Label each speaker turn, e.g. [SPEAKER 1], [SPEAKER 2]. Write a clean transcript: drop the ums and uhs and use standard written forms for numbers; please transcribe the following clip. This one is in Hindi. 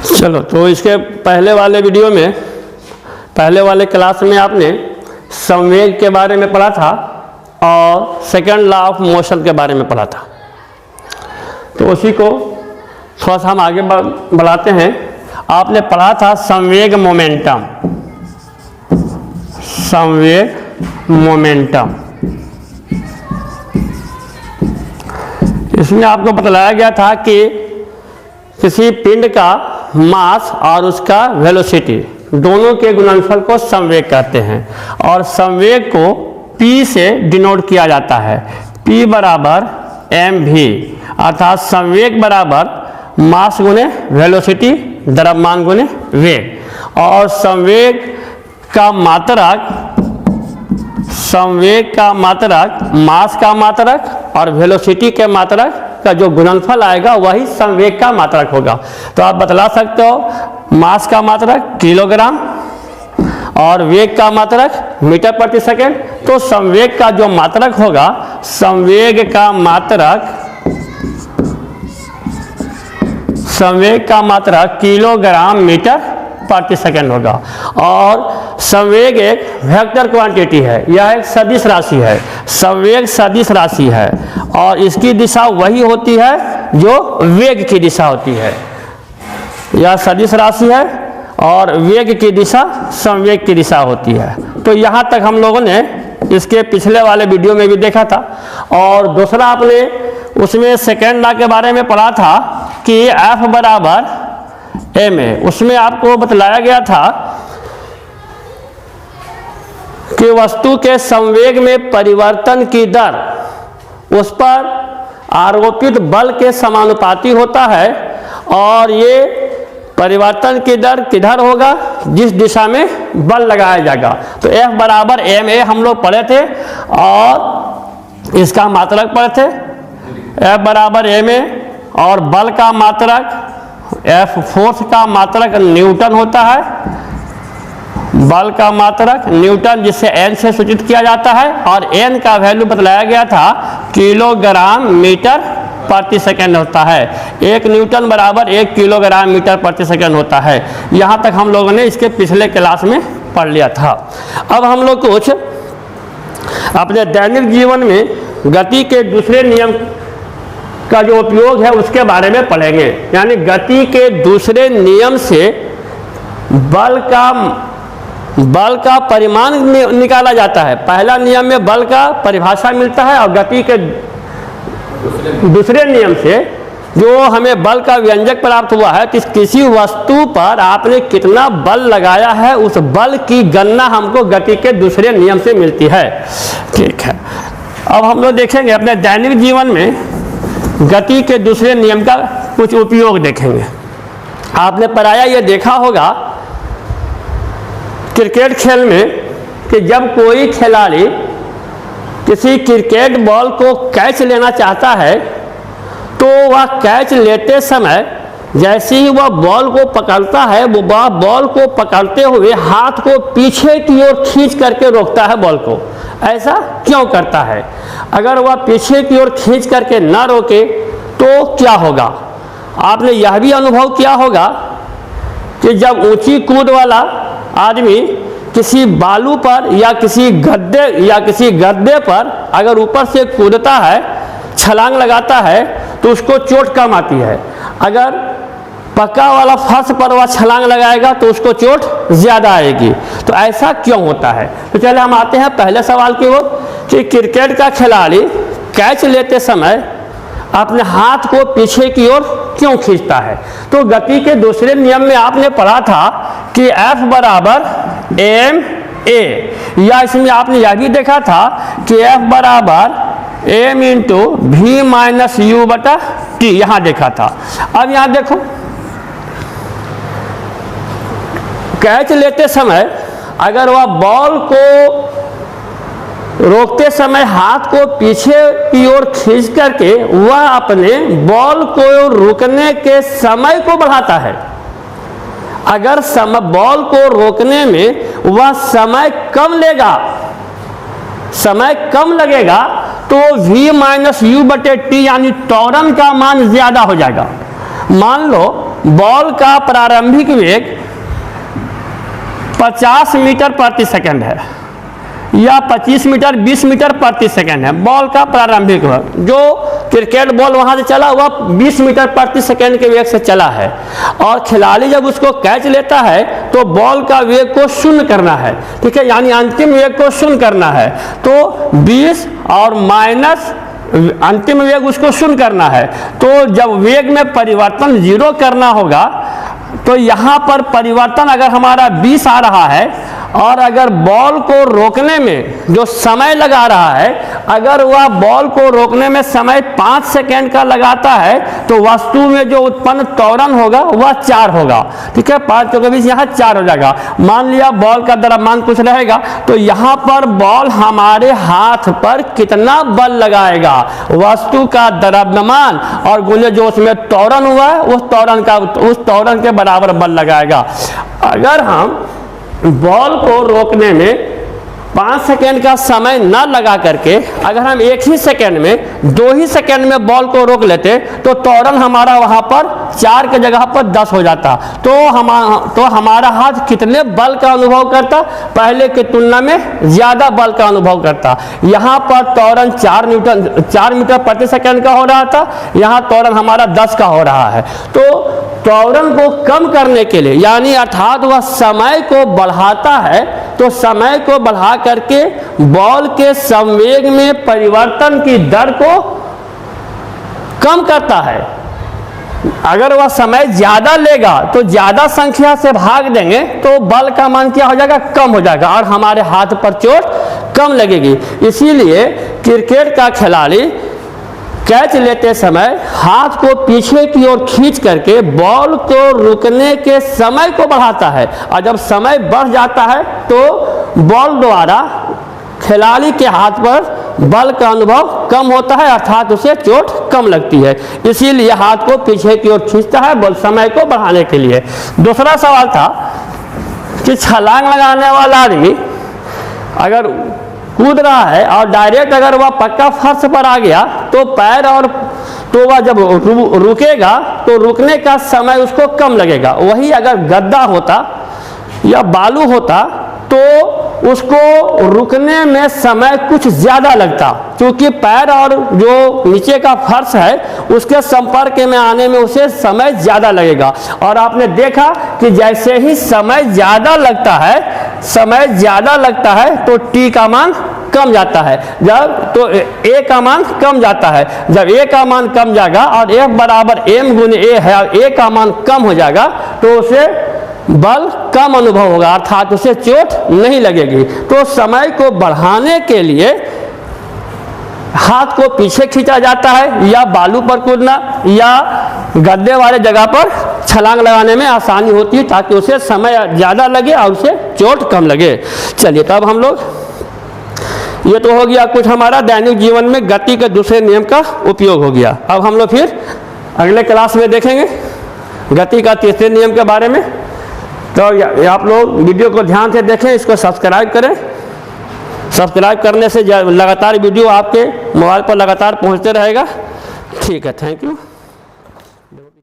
[SPEAKER 1] चलो, तो इसके पहले वाले वीडियो में, पहले वाले क्लास में आपने संवेग के बारे में पढ़ा था और सेकंड लॉ ऑफ मोशन के बारे में पढ़ा था। तो उसी को थोड़ा सा हम आगे बढ़ाते हैं। आपने पढ़ा था संवेग मोमेंटम, संवेग मोमेंटम। इसमें आपको बतलाया गया था कि किसी पिंड का मास और उसका वेलोसिटी दोनों के गुणनफल को संवेग कहते हैं और संवेग को P से डिनोट किया जाता है। P बराबर mv, अर्थात संवेग बराबर मास गुने वेलोसिटी द्रव्यमान गुने वेग। और संवेग का मात्रक मास का मात्रक और वेलोसिटी के मात्रक का जो गुणनफल आएगा वही संवेग का मात्रक होगा। तो आप बतला सकते हो मास का मात्रक किलोग्राम और वेग का मात्रक मीटर प्रति सेकेंड। तो संवेग का जो मात्रक होगा, संवेग का मात्रक किलोग्राम मीटर प्रति सेकेंड होगा। और संवेग एक वेक्टर क्वांटिटी है, यह एक सदिश राशि है। संवेग सदिश राशि है और इसकी दिशा वही होती है जो वेग की दिशा होती है। यह सदिश राशि है और वेग की दिशा संवेग की दिशा होती है। तो यहाँ तक हम लोगों ने इसके पिछले वाले वीडियो में भी देखा था। और दूसरा आपने उसमें सेकेंड लॉ के बारे में पढ़ा था कि F बराबर ma। उसमें आपको बतलाया गया था कि वस्तु के संवेग में परिवर्तन की दर उस पर आरोपित बल के समानुपाती होता है और ये परिवर्तन की दर किधर होगा, जिस दिशा में बल लगाया जाएगा। तो F बराबर ma हम लोग पढ़े थे और इसका मात्रक पढ़े थे। F बराबर ma और बल का मात्रक F फोर्स का मात्रक न्यूटन होता है, बल का मात्रक न्यूटन जिसे n से सूचित किया जाता है और n का वैल्यू बतलाया गया था किलोग्राम मीटर प्रति सेकंड होता है। 1 न्यूटन बराबर 1 किलोग्राम मीटर प्रति सेकंड होता है। यहाँ तक हम लोगों ने इसके पिछले क्लास में पढ़ लिया था। अब हम लोग कुछ अपने दैनिक जीवन में गति के दूसरे नियम का जो उपयोग है उसके बारे में पढ़ेंगे। यानी गति के दूसरे नियम से बल का परिमाण निकाला जाता है। पहला नियम में बल का परिभाषा मिलता है और गति के दूसरे नियम से जो हमें बल का व्यंजक प्राप्त हुआ है कि किसी वस्तु पर आपने कितना बल लगाया है, उस बल की गणना हमको गति के दूसरे नियम से मिलती है। ठीक है, अब हम लोग देखेंगे अपने दैनिक जीवन में गति के दूसरे नियम का कुछ उपयोग देखेंगे। आपने प्रायः ये देखा होगा क्रिकेट खेल में कि जब कोई खिलाड़ी किसी क्रिकेट बॉल को कैच लेना चाहता है तो वह कैच लेते समय जैसे ही वह बॉल को पकड़ता है, वह बॉल को पकड़ते हुए हाथ को पीछे की ओर खींच करके रोकता है बॉल को। ऐसा क्यों करता है? अगर वह पीछे की ओर खींच करके न रोके तो क्या होगा? आपने यह भी अनुभव किया होगा कि जब ऊंची कूद वाला आदमी किसी बालू पर या किसी गड्ढे पर अगर ऊपर से कूदता है, छलांग लगाता है तो उसको चोट कम आती है। अगर पक्का वाला फर्श पर वह छलांग लगाएगा तो उसको चोट ज़्यादा आएगी। तो ऐसा क्यों होता है? तो चले हम आते हैं पहले सवाल की ओर कि क्रिकेट का खिलाड़ी कैच लेते समय अपने हाथ को पीछे की ओर क्यों खींचता है? तो गति के दूसरे नियम में आपने पढ़ा था कि F बराबर ma, या इसमें आपने यह भी देखा था कि F बराबर m into v minus u बटा t, यहाँ देखा था। अब यहाँ देखो, कैच लेते समय अगर वह बॉल को रोकते समय हाथ को पीछे की ओर खींच करके वह अपने बॉल को रोकने के समय को बढ़ाता है। अगर बॉल को रोकने में वह समय कम लगेगा तो v माइनस u बटे टी यानी त्वरण का मान ज्यादा हो जाएगा। मान लो बॉल का प्रारंभिक वेग 50 मीटर प्रति सेकंड है या 25 मीटर 20 मीटर प्रति सेकंड है, बॉल का प्रारंभिक वेग। जो क्रिकेट बॉल वहां से चला वह 20 मीटर प्रति सेकंड के वेग से चला है, और खिलाड़ी जब उसको कैच लेता है तो बॉल का वेग को शून्य करना है, ठीक है, यानी अंतिम वेग को शून्य करना है। तो 20 और माइनस अंतिम वेग उसको शून्य करना है। तो जब वेग में परिवर्तन 0 करना होगा, तो यहाँ पर परिवर्तन अगर हमारा 20 आ रहा है, और अगर बॉल को रोकने में जो समय लगा रहा है, अगर वह बॉल को रोकने में समय 5 सेकेंड का लगाता है, तो वस्तु में जो उत्पन्न त्वरण होगा वह 4 होगा, ठीक है। 5 के 20 यहाँ 4 हो जाएगा। मान लिया बॉल का द्रव्यमान कुछ रहेगा, तो यहाँ पर बॉल हमारे हाथ पर कितना बल लगाएगा, वस्तु का द्रव्यमान और गुणे जो उसमें त्वरण हुआ है उस त्वरण के बराबर बल लगाएगा। अगर हम बॉल को रोकने में 5 सेकेंड का समय न लगा करके अगर हम 1 ही सेकेंड में 2 ही सेकेंड में बॉल को रोक लेते, तो त्वरण हमारा वहाँ पर 4 के जगह पर 10 हो जाता। तो हमारा हाथ कितने बल का अनुभव करता, पहले की तुलना में ज़्यादा बल का अनुभव करता। यहाँ पर त्वरण 4 मीटर प्रति सेकेंड का हो रहा था, यहाँ त्वरण हमारा 10 का हो रहा है। तो त्वरण को कम करने के लिए, यानी अर्थात वह समय को बढ़ाता है, तो समय को बढ़ा करके बॉल के संवेग में परिवर्तन की दर को कम करता है। अगर वह समय ज्यादा लेगा तो ज्यादा संख्या से भाग देंगे तो बल का मान क्या हो जाएगा, कम हो जाएगा, और हमारे हाथ पर चोट कम लगेगी। इसीलिए क्रिकेट का खिलाड़ी कैच लेते समय हाथ को पीछे की ओर खींच करके बॉल को रुकने के समय को बढ़ाता है, और जब समय बढ़ जाता है तो बॉल द्वारा खिलाड़ी के हाथ पर बल का अनुभव कम होता है, अर्थात उसे चोट कम लगती है। इसीलिए हाथ को पीछे की ओर खींचता है बल समय को बढ़ाने के लिए। दूसरा सवाल था कि छलांग लगाने वाला आदमी अगर कूद रहा है और डायरेक्ट अगर वह पक्का फर्श पर आ गया, तो पैर और तो वह जब रुकेगा तो रुकने का समय उसको कम लगेगा। वही अगर गद्दा होता या बालू होता तो उसको रुकने में समय कुछ ज़्यादा लगता, क्योंकि पैर और जो नीचे का फर्श है उसके संपर्क में आने में उसे समय ज़्यादा लगेगा। और आपने देखा कि जैसे ही समय ज़्यादा लगता है तो टी का मान कम जाता है, जब तो ए का मान कम जाता है। जब ए का मान कम जाएगा और F बराबर m गुने ए है, ए का मान कम हो जाएगा, तो उसे बल कम अनुभव होगा, अर्थात उसे चोट नहीं लगेगी। तो समय को बढ़ाने के लिए हाथ को पीछे खींचा जाता है, या बालू पर कूदना या गद्दे वाले जगह पर छलांग लगाने में आसानी होती है, ताकि उसे समय ज़्यादा लगे और उसे चोट कम लगे। चलिए, तब हम लोग, ये तो हो गया कुछ हमारा दैनिक जीवन में गति के दूसरे नियम का उपयोग हो गया। अब हम लोग फिर अगले क्लास में देखेंगे गति का तीसरे नियम के बारे में। तो आप लोग वीडियो को ध्यान से देखें, इसको सब्सक्राइब करें। सब्सक्राइब करने से लगातार वीडियो आपके मोबाइल पर लगातार पहुंचते रहेगा। ठीक है, थैंक यू।